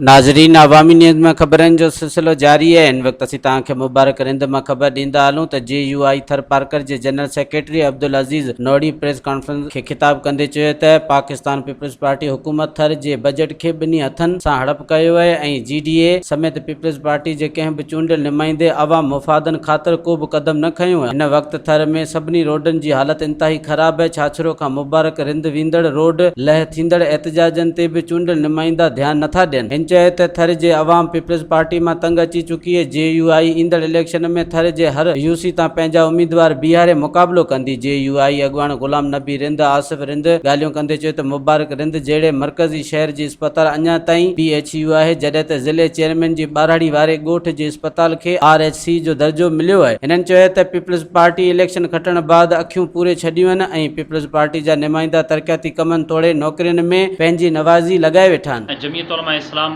नाज़रीन, अवामी न्यूज़ में ख़बरनि जो सिलसिलो जारी है। इन वक्त असीं तव्हांखे मुबारक रिंद में ख़बर ॾींदा हलूं त JUI थर पार्कर जे जनरल सेक्रेटरी अब्दुल अज़ीज़ नोड़ी प्रेस कॉन्फ्रेंस खे ख़िताब कंदे चयो त पाकिस्तान पीपल्स पार्टी हुकूमत थर जे बजट खे ॿिन्ही हथनि सां हड़प कयो आहे ऐं GDA समेत पीपल्स पार्टी जे कंहिं बि चूंडियल नुमाइंदे अवाम मुफ़ादनि ख़ातिर को बि क़दम न खयो आहे। हिन वक़्त थर में सभिनी रोडनि जी हालत इंतहाई ख़राब है। छाछरो खां मुबारक रिंद वेंदड़ रोड लह थींदड़ एहतजाजनि ते बि चूंडियल नुमाइंदा ध्यान नथा ॾियनि। चए त थर जे अवाम पीपल्स पार्टी में तंग अची चुकी है। JUI ईंदड़ इलेक्शन में थर जे हर UC तां पंहिंजा उम्मीदवार बीहारे मुक़ाबलो कंदी। JUI अॻवान गुलाम नबी रिंद आसिफ रिंद ॻाल्हियूं कंदे चयो त मुबारक रिंद जहिड़े मरकज़ी शहर जी अस्पताल अञा ताईं PHU आहे, जॾहिं त ज़िले चेयरमैन जी ॿाराड़ी वारे ॻोठ जे अस्पताल खे RHC जो दर्जो मिलियो आहे। हिननि चयो त पीपल्स पार्टी इलेक्शन खटण बाद अखियूं पूरे छॾियूं आहिनि ऐं पीपल्स पार्टी जा नुमाइंदा तरक़ियाती कमनि तोड़े नौकरियुनि में पंहिंजी नवाज़ी लॻाए वेठा आहिनि। जमीयत उलमा इस्लाम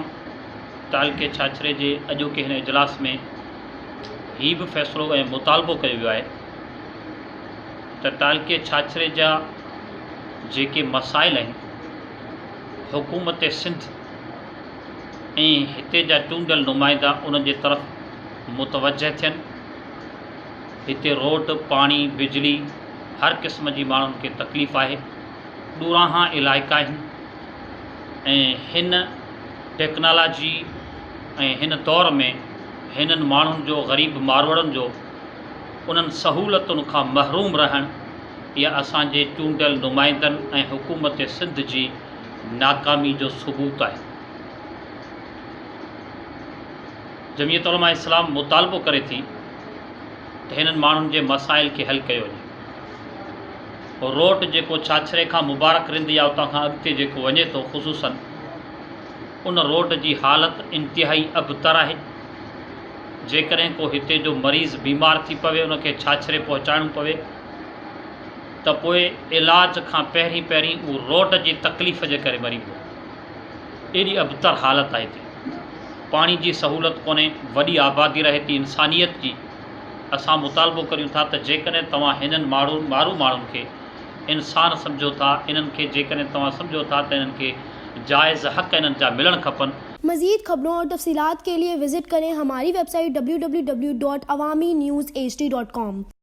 तालके छाछरे जे अॼोके हिन इजलास में ही भी फ़ैसिलो ऐं मुतालबो कयो वियो आहे त तालके छाछरे जा जेके मसाइल आहिनि हुकूमत सिंध ऐं हिते जा चूंडियल नुमाइंदा उन जे तरफ़ मुतवजह थियनि। हिते रोड, पाणी, बिजली हर क़िस्म जी माण्हुनि खे तकलीफ़ आहे। ॾूराहा इलाइक़ा आहिनि ऐं हिन टेक्नोलॉजी ऐं हिन दौर में हिननि माण्हुनि जो, ग़रीब मारवड़नि जो उन्हनि सहूलतुनि खां महरूम रहणु इहा असांजे चूंडियल नुमाइंदनि ऐं हुकूमत सिंध जी नाकामी जो सबूत आहे। जमीयत उलमा इस्लाम मुतालबो करे थी त हिननि माण्हुनि जे मसाइल खे हल कयो वञे। रोड जेको छाछरे खां मुबारक रिंद या उतां खां अॻिते जेको वञे थो, ख़ुसूसन उन रोड जी हालत इंतिहाई अबतर आहे। जेकॾहिं को हिते जो मरीज़ बीमार थी पवे, उनखे छाछरे पहुचाइणो पवे त पोइ इलाज खां पहिरीं पहिरीं उहो रोड जी तकलीफ़ जे करे मरी पियो। एॾी अबतर हालत आहे हिते। पाणी जी सहूलत कोन्हे, वॾी आबादी रहे थी इंसानियत जी। असां मुतालबो करियूं था त जेकॾहिं तव्हां हिननि माण्हुनि खे इंसान सम्झो था, इन्हनि खे जेकॾहिं तव्हां सम्झो था त इन्हनि खे जायज़ हक़ इन्हनि जा मिलणु खपनि। मज़ीद खबरों और तफसीलात के लिए विजिट करें हमारी वेबसाइट www.awamiNewsHD.com।